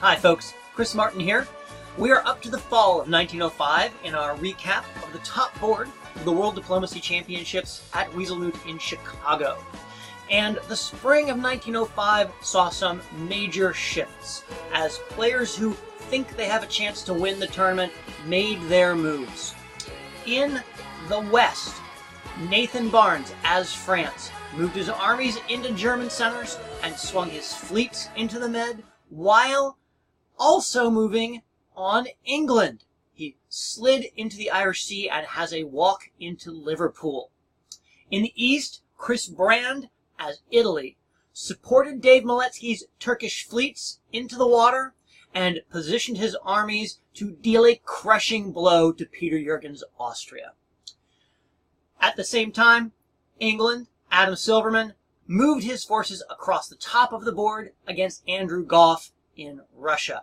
Hi folks, Chris Martin here. We are up to the fall of 1905 in our recap of the top board of the World Diplomacy Championships at WeaselMoot in Chicago. And the spring of 1905 saw some major shifts as players who think they have a chance to win the tournament made their moves. In the West, Nathan Barnes, as France, moved his armies into German centers and swung his fleets into the Med, while also moving on England. He slid into the Irish Sea and has a walk into Liverpool. In the East, Chris Brand, as Italy, supported Dave Miletsky's Turkish fleets into the water and positioned his armies to deal a crushing blow to Peter Jürgen's Austria. At the same time, England, Adam Silverman, moved his forces across the top of the board against Andrew Goff in Russia.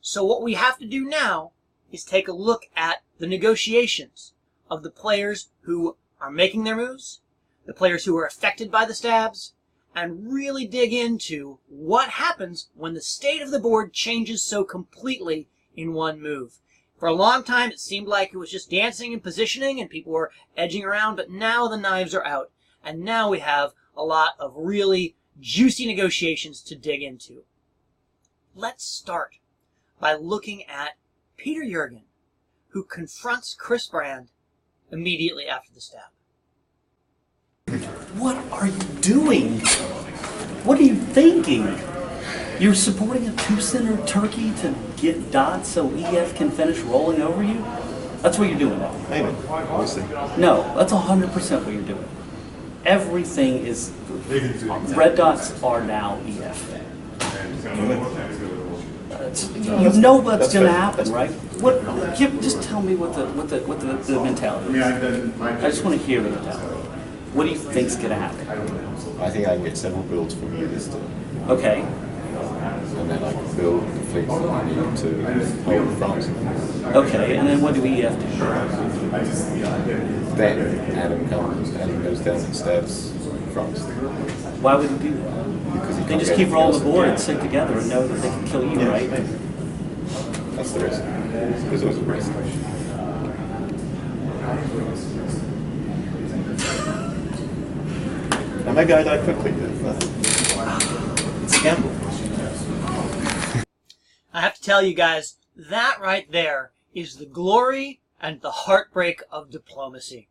So what we have to do now is take a look at the negotiations of the players who are making their moves, the players who are affected by the stabs, and really dig into what happens when the state of the board changes so completely in one move. For a long time, it seemed like it was just dancing and positioning and people were edging around, but now the knives are out. And now we have a lot of really juicy negotiations to dig into. Let's start by looking at Peter Jürgen, who confronts Chris Brand immediately after the stab. What are you doing? What are you thinking? You're supporting a two-center turkey to get dots so EF can finish rolling over you? That's what you're doing now. Maybe. We'll see. No, that's 100% what you're doing. Everything is... Red dots are now EF. You know what's going to happen, right? Just tell me what the mentality is. I just want to hear the mentality. What do you think's going to happen? I think I can get several builds from you this turn. Okay. And then I can build the fleets that I need to hold France. Okay, and then what do we have to do? Then Adam goes down and stabs France. Why would he do that? Because he They can't just get keep anything rolling else. the board and stick together and know that they can kill you, right? That's the risk. There's always a risk. And maybe I die quickly. It's a gamble. I have to tell you guys, that right there is the glory and the heartbreak of diplomacy.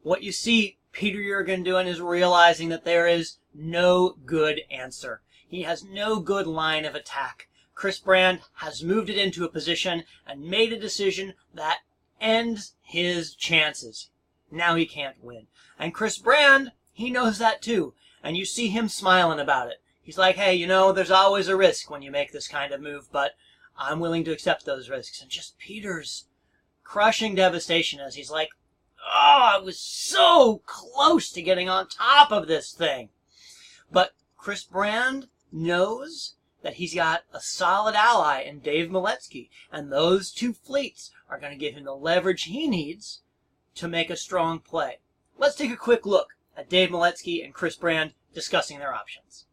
What you see Peter Jürgen doing is realizing that there is no good answer. He has no good line of attack. Chris Brand has moved it into a position and made a decision that ends his chances. Now he can't win. And Chris Brand, he knows that too. And you see him smiling about it. He's like, hey, you know, there's always a risk when you make this kind of move, but I'm willing to accept those risks. And just Peter's crushing devastation as he's like, oh, I was so close to getting on top of this thing. But Chris Brand knows that he's got a solid ally in Dave Miletsky, and those two fleets are going to give him the leverage he needs to make a strong play. Let's take a quick look at Dave Miletsky and Chris Brand discussing their options.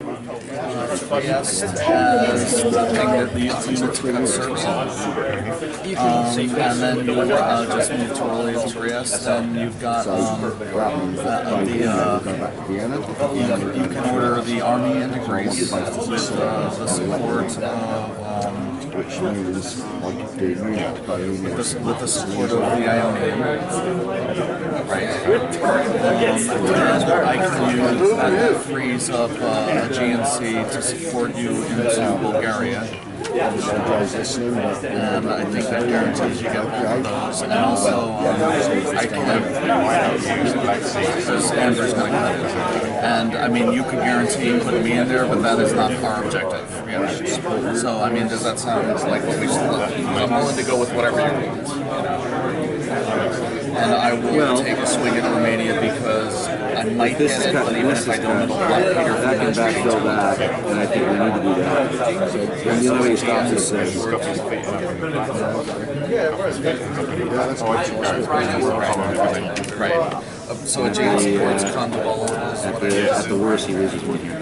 Yes, as the thing that leads you to conserve. And then you just move to Orleans Trieste, and you've got you can order the army into Greece with the support of with the support of the Ionian. Right. I can use that frees up GNC to support you into Bulgaria. And I think that guarantees you get both of those. And also, I can because Andrew's going to cut it. And I mean, you could guarantee putting me in there, but that is not our objective. So I mean, does that sound like what we should look? I'm willing to go with whatever you want. And I will take a swing at Romania because I might get it, but even if I don't, it'll block Peter from I can backfill that, and I think we need to do that. So, and the only way he stops us is right. So a jail supports Condabella. at the worst, he loses 1 year.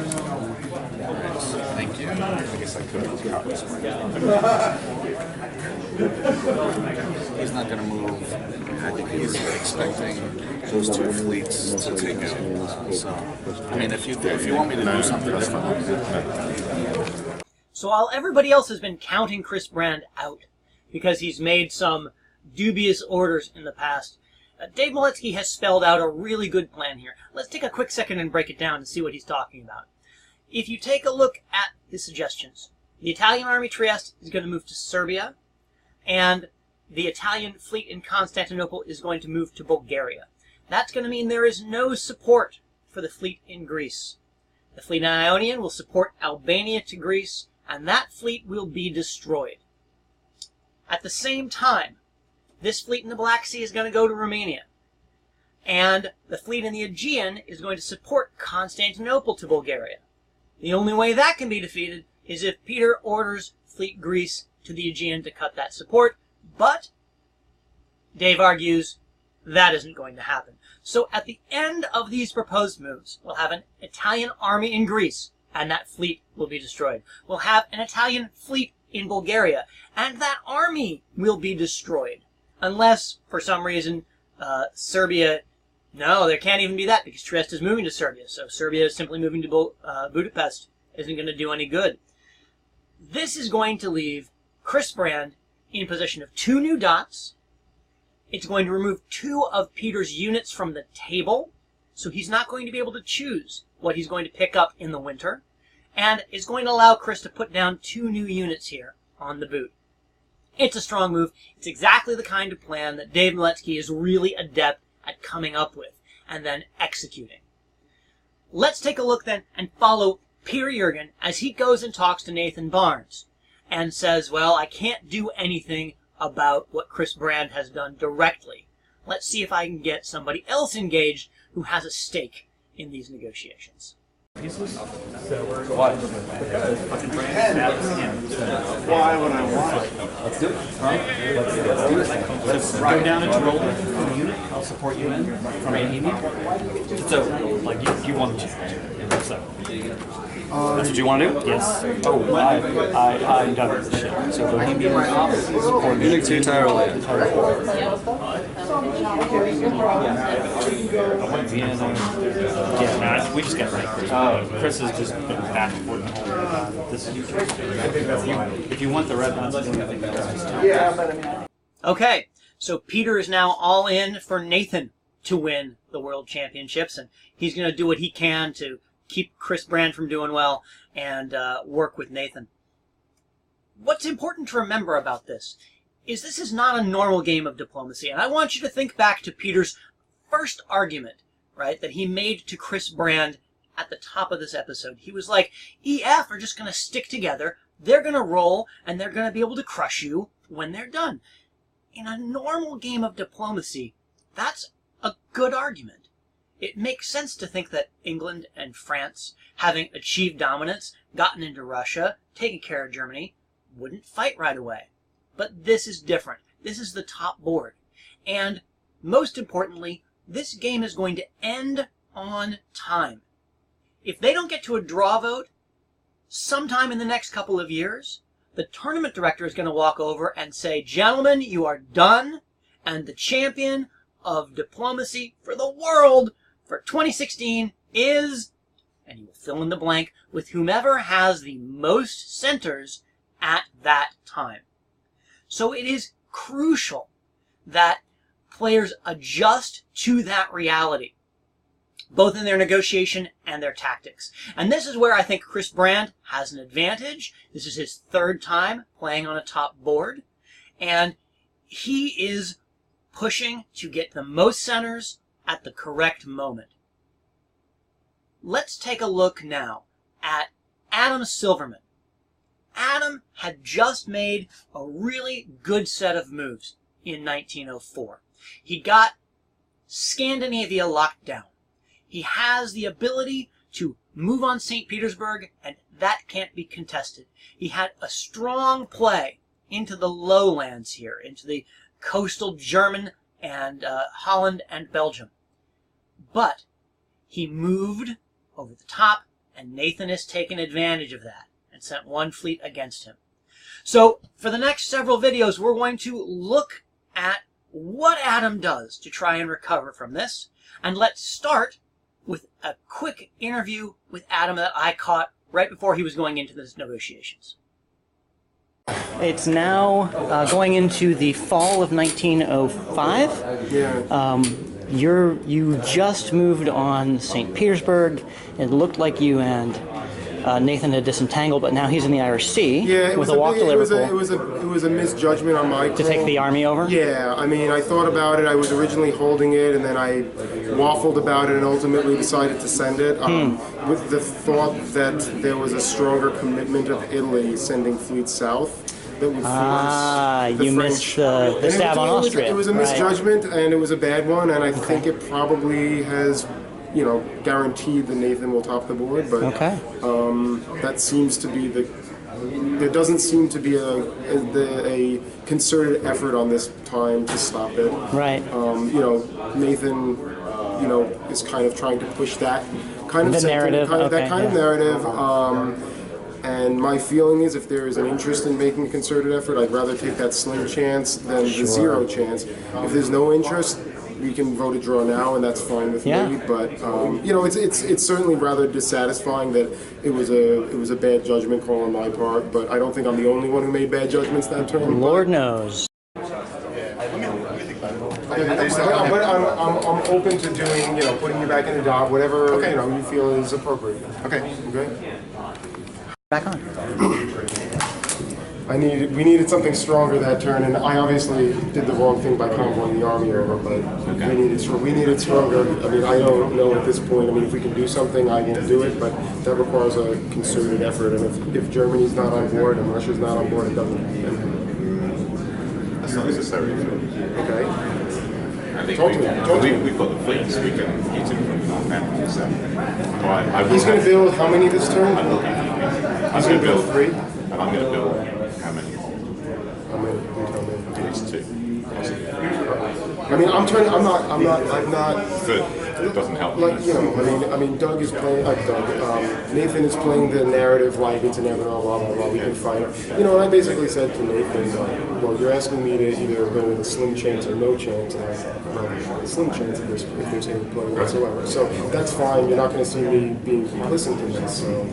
Nice. Thank you. I guess I could have cut this one. He's not going to move. I think he was expecting those two fleets to take out. So, I mean, if you want me to do something different. So while everybody else has been counting Chris Brand out because he's made some dubious orders in the past, Dave Miletsky has spelled out a really good plan here. Let's take a quick second and break it down and see what he's talking about. If you take a look at his suggestions, the Italian army Trieste is going to move to Serbia, and the Italian fleet in Constantinople is going to move to Bulgaria. That's going to mean there is no support for the fleet in Greece. The fleet in Ionian will support Albania to Greece, and that fleet will be destroyed. At the same time, this fleet in the Black Sea is going to go to Romania, and the fleet in the Aegean is going to support Constantinople to Bulgaria. The only way that can be defeated is if Peter orders Fleet Greece to the Aegean to cut that support, but Dave argues that isn't going to happen. So at the end of these proposed moves, we'll have an Italian army in Greece, and that fleet will be destroyed. We'll have an Italian fleet in Bulgaria, and that army will be destroyed. Unless, for some reason, Serbia... No, there can't even be that, because Trieste is moving to Serbia, so Serbia is simply moving to Budapest isn't going to do any good. This is going to leave Chris Brand in possession of 2 new dots. It's going to remove 2 of Peter's units from the table, so he's not going to be able to choose what he's going to pick up in the winter, and it's going to allow Chris to put down 2 new units here on the boot. It's a strong move. It's exactly the kind of plan that Dave Miletsky is really adept at coming up with and then executing. Let's take a look then and follow Peter Jurgen as he goes and talks to Nathan Barnes and says, well, I can't do anything about what Chris Brand has done directly. Let's see if I can get somebody else engaged who has a stake in these negotiations. Why would I want it? Let's do it. Let's go down and roll for the unit. I'll support you in from Bohemia. So, like you want to. So. That's what you want to do? Yes. Oh, I got it. So Bohemia support Munich to Tyrol. Yeah, we just got right. Chris has just been back and forth. If you want the red ones, Okay, so Peter is now all in for Nathan to win the World Championships, and he's going to do what he can to keep Chris Brand from doing well and work with Nathan. What's important to remember about this is not a normal game of diplomacy, and I want you to think back to Peter's first argument, right, that he made to Chris Brand at the top of this episode. He was like, EF are just going to stick together, they're going to roll, and they're going to be able to crush you when they're done. In a normal game of diplomacy, that's a good argument. It makes sense to think that England and France, having achieved dominance, gotten into Russia, taken care of Germany, wouldn't fight right away. But this is different. This is the top board. And most importantly, this game is going to end on time. If they don't get to a draw vote, sometime in the next couple of years, the tournament director is going to walk over and say, gentlemen, you are done, and the champion of diplomacy for the world for 2016 is, and you will fill in the blank, with whomever has the most centers at that time. So it is crucial that players adjust to that reality, both in their negotiation and their tactics. And this is where I think Chris Brand has an advantage. This is his 3rd time playing on a top board, and he is pushing to get the most centers at the correct moment. Let's take a look now at Adam Silverman. Adam had just made a really good set of moves in 1904. He got Scandinavia locked down. He has the ability to move on St. Petersburg, and that can't be contested. He had a strong play into the lowlands here, into the coastal German and Holland and Belgium. But he moved over the top and Nathan has taken advantage of that and sent one fleet against him. So for the next several videos, we're going to look at what Adam does to try and recover from this. And let's start with a quick interview with Adam that I caught right before he was going into the negotiations. It's now going into the fall of 1905. Yeah. You just moved on St. Petersburg. It looked like you and Nathan had disentangled, but now he's in the Irish Sea with a walk to Liverpool. It was a misjudgment on my part. To take the army over? Yeah, I mean, I thought about it. I was originally holding it, and then I waffled about it and ultimately decided to send it with the thought that there was a stronger commitment of Italy sending fleets south. That would force the you French. missed the stab on Austria. It was a misjudgment, and it was a bad one, and I think it probably has, you know, guaranteed that Nathan will top the board, but that seems to be there doesn't seem to be a concerted effort on this time to stop it. Right. You know, Nathan, you know, is kind of trying to push that kind of narrative. that kind of narrative. And my feeling is, if there is an interest in making a concerted effort, I'd rather take that slim chance than the zero chance. If there's no interest, we can vote a draw now, and that's fine with me. But you know, it's certainly rather dissatisfying that it was a bad judgment call on my part. But I don't think I'm the only one who made bad judgments that term. Lord knows. But I'm open to doing, you know, putting you back in the dock, whatever you know you feel is appropriate. Okay. Back on. We needed something stronger that turn, and I obviously did the wrong thing by convoying the army over, but we needed stronger. I mean, I don't know at this point. I mean, if we can do something, I will do it, but that requires a concerted effort, and if Germany's not on board and Russia's not on board, it doesn't. That's not necessary. Okay. I think we've got the fleets. We can use it from families. He's going to build how many this turn? He's going to build 3. And I'm going to build how many? How many? At least 2. I mean, I'm not. Good. It doesn't help. Like, you know, I mean, Doug is playing. Nathan is playing the narrative like it's inevitable. Blah blah blah. We can fight it. You know, and I basically said to Nathan, well, you're asking me to either go with a slim chance or no chance. And I said, well, a slim chance if there's any play whatsoever. So that's fine. You're not going to see me being complicit in this. So,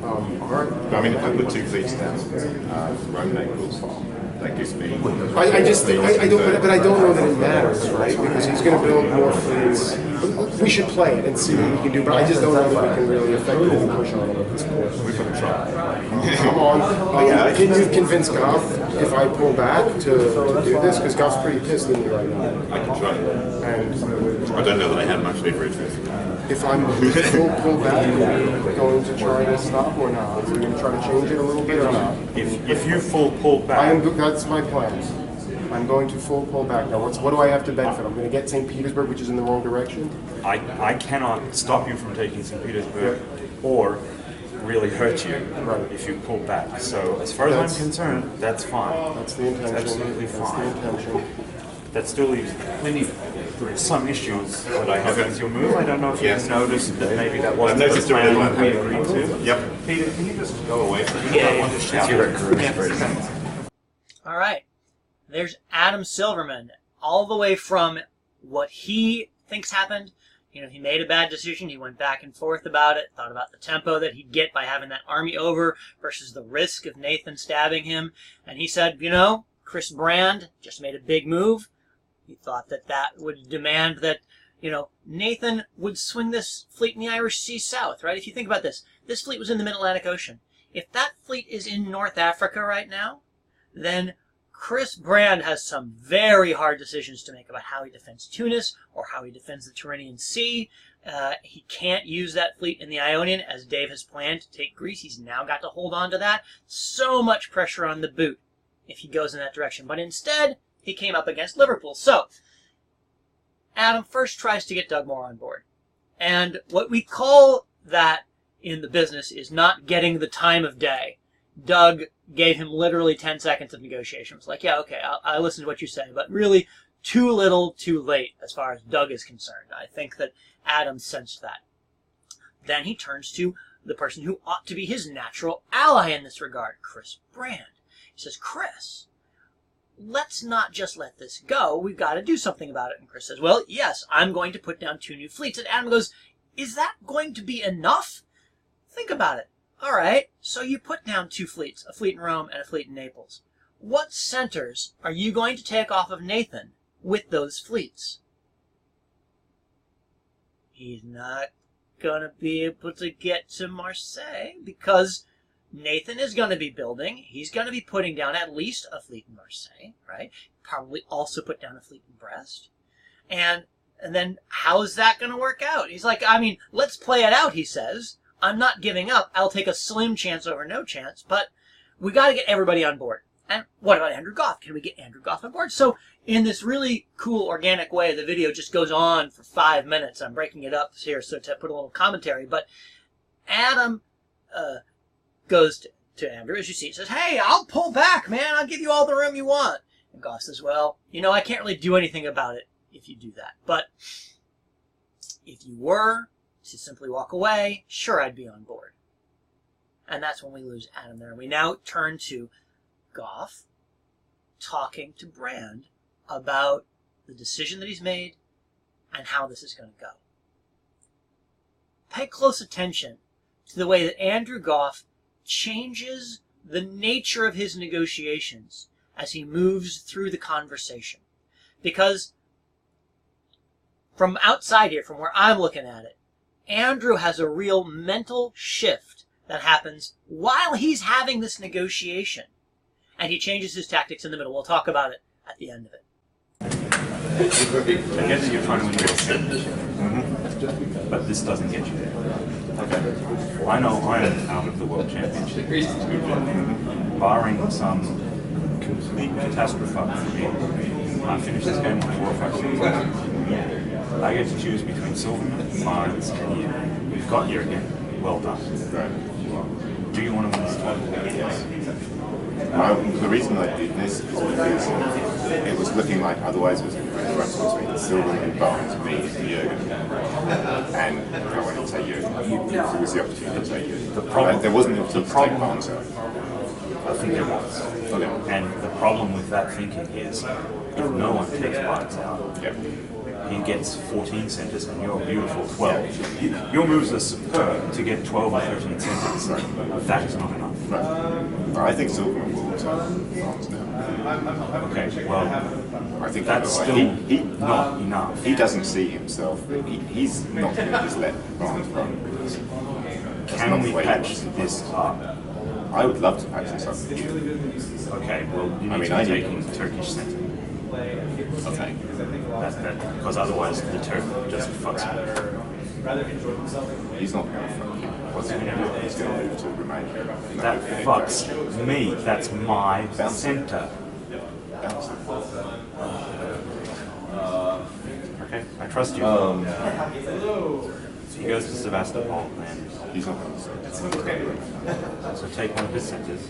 all right. I mean, if I put 2 fleets down, Roman angles fall. That gives me. I don't know that it matters, right? Because he's going to build more fleets. We should play it and see what we can do, but I just don't know that we can really effectively push on him at this point. We're going to try. Come on. Can you convince Goff if I pull back to do this? Because Goff's pretty pissed at me right now. I can try. And I don't know that I have much leverage with. if I'm pull back, are we going to try to stop or not? Are we going to try to change it a little bit or not? If you pull back, That's my plan. I'm going to full pull back. Now, what do I have to benefit? I'm going to get St. Petersburg, which is in the wrong direction. I cannot stop you from taking St. Petersburg or really hurt you if you pull back. So as far as I'm concerned, that's fine. That's the intention. That's absolutely fine. That's the intention. That still leaves some issues that I have with your move. I don't know if you've noticed that maybe that wasn't the plan we agreed to. Yep. Peter, can you just go away from me? I want to shout. All right. There's Adam Silverman, all the way from what he thinks happened. You know, he made a bad decision. He went back and forth about it, thought about the tempo that he'd get by having that army over versus the risk of Nathan stabbing him. And he said, you know, Chris Brand just made a big move. He thought that that would demand that, you know, Nathan would swing this fleet in the Irish Sea south, right? If you think about this, this fleet was in the Mid-Atlantic Ocean. If that fleet is in North Africa right now, then Chris Brand has some very hard decisions to make about how he defends Tunis or how he defends the Tyrrhenian Sea. He can't use that fleet in the Ionian as Dave has planned to take Greece. He's now got to hold on to that. So much pressure on the boot if he goes in that direction. But instead, he came up against Liverpool. So, Adam first tries to get Doug Moore on board. And what we call that in the business is not getting the time of day. Doug gave him literally 10 seconds of negotiation. It was like, yeah, okay, I'll listen to what you say. But really, too little, too late as far as Doug is concerned. I think that Adam sensed that. Then he turns to the person who ought to be his natural ally in this regard, Chris Brand. He says, Chris, let's not just let this go. We've got to do something about it. And Chris says, well, yes, I'm going to put down 2 new fleets. And Adam goes, is that going to be enough? Think about it. All right, so you put down 2 fleets, a fleet in Rome and a fleet in Naples. What centers are you going to take off of Nathan with those fleets? He's not going to be able to get to Marseille because Nathan is going to be building. He's going to be putting down at least a fleet in Marseille, right? Probably also put down a fleet in Brest. And then how's that going to work out? He's like, I mean, let's play it out, he says. I'm not giving up. I'll take a slim chance over no chance, but we got to get everybody on board. And what about Andrew Goff? Can we get Andrew Goff on board? So in this really cool, organic way, the video just goes on for 5 minutes. I'm breaking it up here so to put a little commentary. But Adam goes to Andrew, as you see, says, hey, I'll pull back, man. I'll give you all the room you want. And Goff says, well, you know, I can't really do anything about it if you do that. But if you were to simply walk away, sure, I'd be on board. And that's when we lose Adam there. We now turn to Goff talking to Brand about the decision that he's made and how this is going to go. Pay close attention to the way that Andrew Goff changes the nature of his negotiations as he moves through the conversation. Because from outside here, from where I'm looking at it, Andrew has a real mental shift that happens while he's having this negotiation. And he changes his tactics in the middle. We'll talk about it at the end of it. I guess you're trying to win your championship, but this doesn't get you there. Okay. I know I am out of the World Championship, barring some complete catastrophe for me. I finish this game on 4 or 5 seconds. I get to choose between Silverman, Barnes, and you. You've got here again. Well done. Do you want to win this tournament? Yes. The reason I did this is because it was looking like otherwise it was going to be a run between Silverman, Barnes, me, and Jürgen. And I wanted to take Jürgen. It was the opportunity to take Jürgen. There wasn't an opportunity to take Barnes out. I think there was. Okay. And the problem with that thinking is, if no one takes Barnes out, he gets 14 centers and you're a beautiful 12. Your moves are superb to get 12 or 13 centers. That is not enough. Right. I think Silverman will take Barnes now. Okay, well, I think that's still not enough. He doesn't see himself. He's not going to just let Barnes run. Because can we patch this up? I would love to patch this up. Okay, well, you need to be taking Turkish center. Okay. Because otherwise the Turk just fucks me. He's not going to fuck you. What's he going to do? He's going to move to Romania. That fucks me. That's my center. Okay, I trust you. So he goes to Sevastopol and he's not going to. So take one of his centers.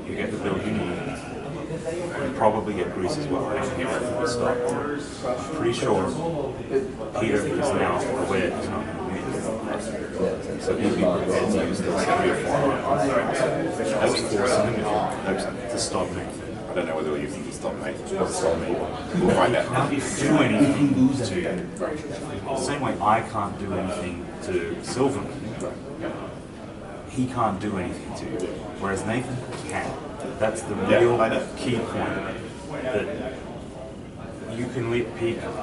You get the build you need. You probably get Greece as well. I don't hear it from the start. Pretty sure Peter is now aware he's not going to win. So he'll be prepared to use this 3 or 4 as forcing him to stop Nathan. I don't know whether we're using to stop Nathan or to stop me. We'll find out. Now, if you do anything to, the same way I can't do anything to Silverman, he can't do anything to you, whereas Nathan can. That's the real key point. That you can let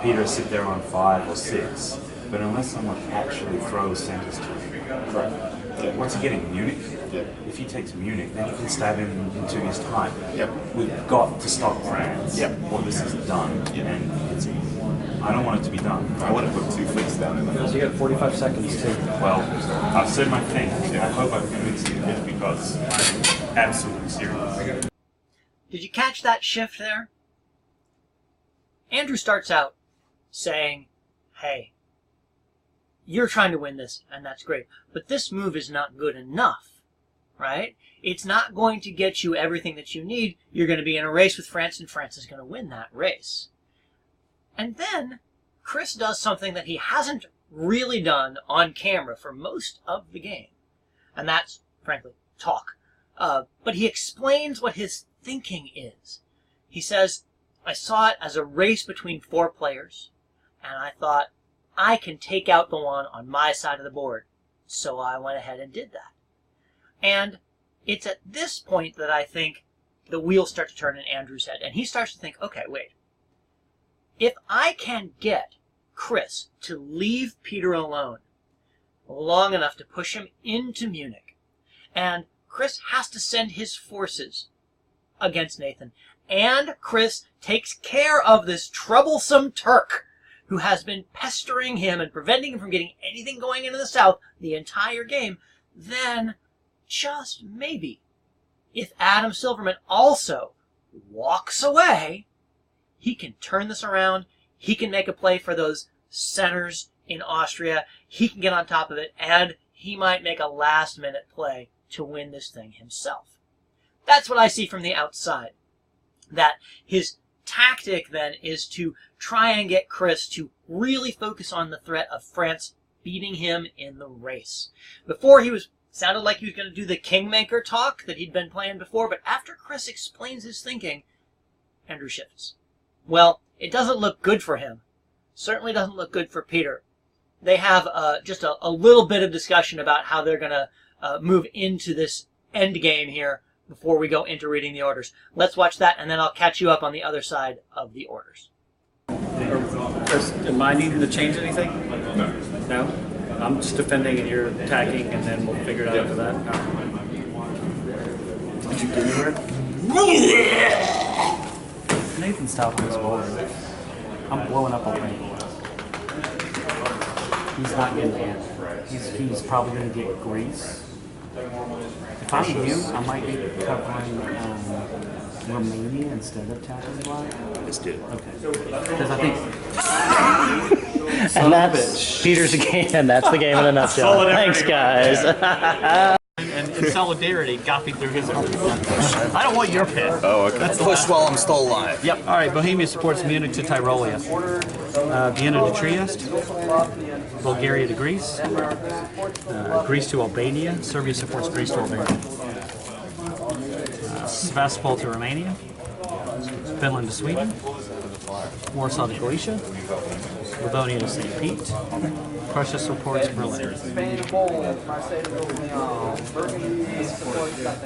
Peter sit there on 5 or 6, but unless someone actually throws centers to him, what's he getting? Munich? If he takes Munich, then you can stab him into his time. We've got to stop France, or this is done, and it's. I don't want it to be done. I want to put 2 fleets down in there. So you got 45 seconds to. Well, I've said my thing. I hope I've convinced you because I'm absolutely serious. Did you catch that shift there? Andrew starts out saying, hey, you're trying to win this, and that's great, but this move is not good enough, right? It's not going to get you everything that you need. You're going to be in a race with France, and France is going to win that race. And then Chris does something that he hasn't really done on camera for most of the game. And that's, frankly, talk. But he explains what his thinking is. He says, I saw it as a race between 4 players, and I thought, I can take out the one on my side of the board. So I went ahead and did that. And it's at this point that I think the wheels start to turn in Andrew's head. And he starts to think, okay, wait. If I can get Chris to leave Peter alone long enough to push him into Munich, and Chris has to send his forces against Nathan, and Chris takes care of this troublesome Turk who has been pestering him and preventing him from getting anything going into the south the entire game, then just maybe, if Adam Silverman also walks away, he can turn this around, he can make a play for those centers in Austria, he can get on top of it, and he might make a last-minute play to win this thing himself. That's what I see from the outside. That his tactic then is to try and get Chris to really focus on the threat of France beating him in the race. Before he sounded like he was going to do the Kingmaker talk that he'd been playing before, but after Chris explains his thinking, Andrew shifts. Well, it doesn't look good for him. Certainly doesn't look good for Peter. They have just a little bit of discussion about how they're going to move into this end game here before we go into reading the orders. Let's watch that, and then I'll catch you up on the other side of the orders. Chris, am I needing to change anything? No. No? I'm just defending and you're attacking, and then we'll figure it out after that. Did you get anywhere? Nathan's top on his board. I'm blowing up already. He's not getting in. He's probably going to get Greece. If I'm you, I might be covering Romania instead of tapping black. Let's do it. Okay. Because I think... And that's Peter's game, and that's the game in a nutshell. Thanks, guys. And in solidarity, got me through his. I don't want your pit. Oh, okay. That's the push while I'm still alive. Yep. All right. Bohemia supports Munich to Tyrolia, Vienna to Trieste, Bulgaria to Greece, Greece to Albania. Serbia supports Greece to Albania. Sevastopol to Romania, Finland to Sweden, Warsaw to Galicia, Livonia to St. Pete. Prussia supports Berlin.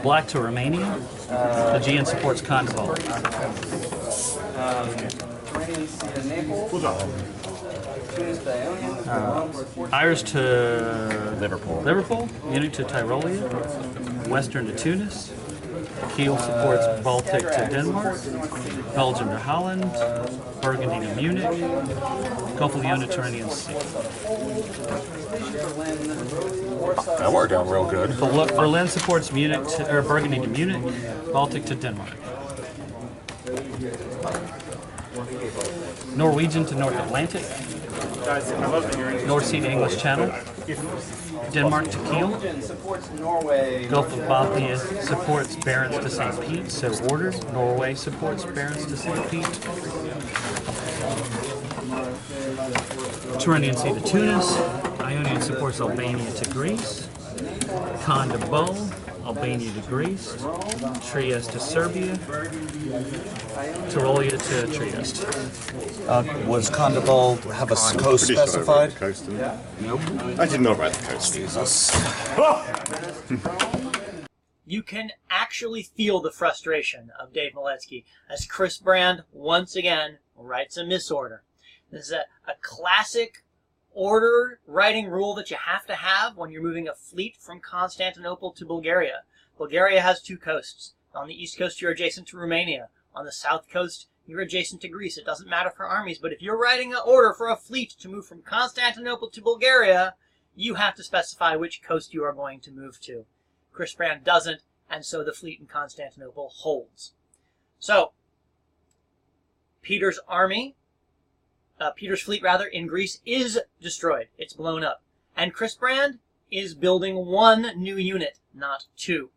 Black to Romania. Aegean supports Kosovo. Irish to Liverpool. Munich to Tyrolia. Western to Tunis. Kiel supports Baltic to Denmark. Belgium to Holland. Burgundy to Munich. Gulf of Liona to Tyrrhenian Sea. That worked out real good. Berlin supports Munich to, Burgundy to Munich. Baltic to Denmark. Norwegian to North Atlantic. North Sea to English Channel. Denmark to Kiel. Gulf of Bothnia supports Barents to St. Pete, so ordered. Norway supports Barents to St. Pete. Tyrrhenian Sea to Tunis. Ionian supports Albania to Greece. Khan to Bo, Albania to Greece. Trieste to Serbia. Tyrolia to Trieste. Was Kondabol have a coast specified? Nope. I didn't know about the coast. Jesus. You can actually feel the frustration of Dave Miletsky as Chris Brand once again writes a misorder. This is a classic order writing rule that you have to have when you're moving a fleet from Constantinople to Bulgaria. Bulgaria has 2 coasts. On the east coast, you're adjacent to Romania. On the south coast, you're adjacent to Greece. It doesn't matter for armies, but if you're writing an order for a fleet to move from Constantinople to Bulgaria, you have to specify which coast you are going to move to. Chris Brand doesn't, and so the fleet in Constantinople holds. So, Peter's fleet in Greece is destroyed. It's blown up. And Chris Brand is building 1 new unit, not 2.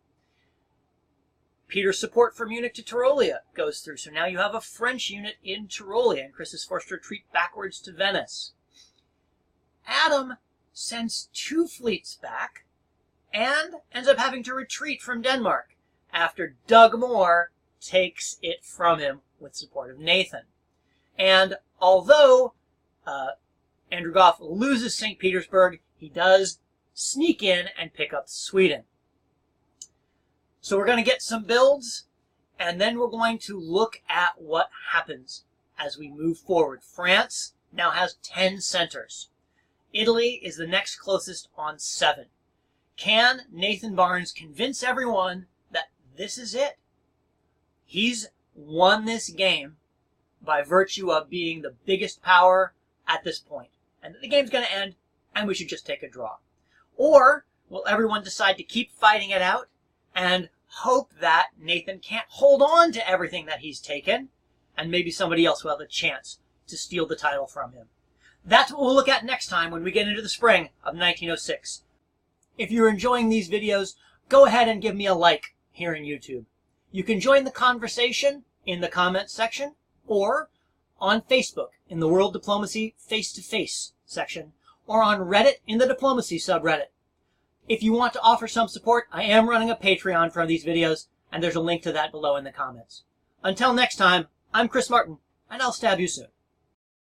Peter's support for Munich to Tyrolia goes through. So now you have a French unit in Tyrolia, and Chris is forced to retreat backwards to Venice. Adam sends 2 fleets back and ends up having to retreat from Denmark after Doug Moore takes it from him with support of Nathan. And although Andrew Goff loses St. Petersburg, he does sneak in and pick up Sweden. So we're going to get some builds, and then we're going to look at what happens as we move forward. France now has 10 centers. Italy is the next closest on 7. Can Nathan Barnes convince everyone that this is it? He's won this game by virtue of being the biggest power at this point, and the game's going to end, and we should just take a draw. Or will everyone decide to keep fighting it out and hope that Nathan can't hold on to everything that he's taken, and maybe somebody else will have a chance to steal the title from him? That's what we'll look at next time when we get into the spring of 1906. If you're enjoying these videos, go ahead and give me a like here in YouTube. You can join the conversation in the comments section or on Facebook in the World Diplomacy Face-to-Face section, or on Reddit in the Diplomacy subreddit. If you want to offer some support, I am running a Patreon for these videos, and there's a link to that below in the comments. Until next time, I'm Chris Martin, and I'll stab you soon.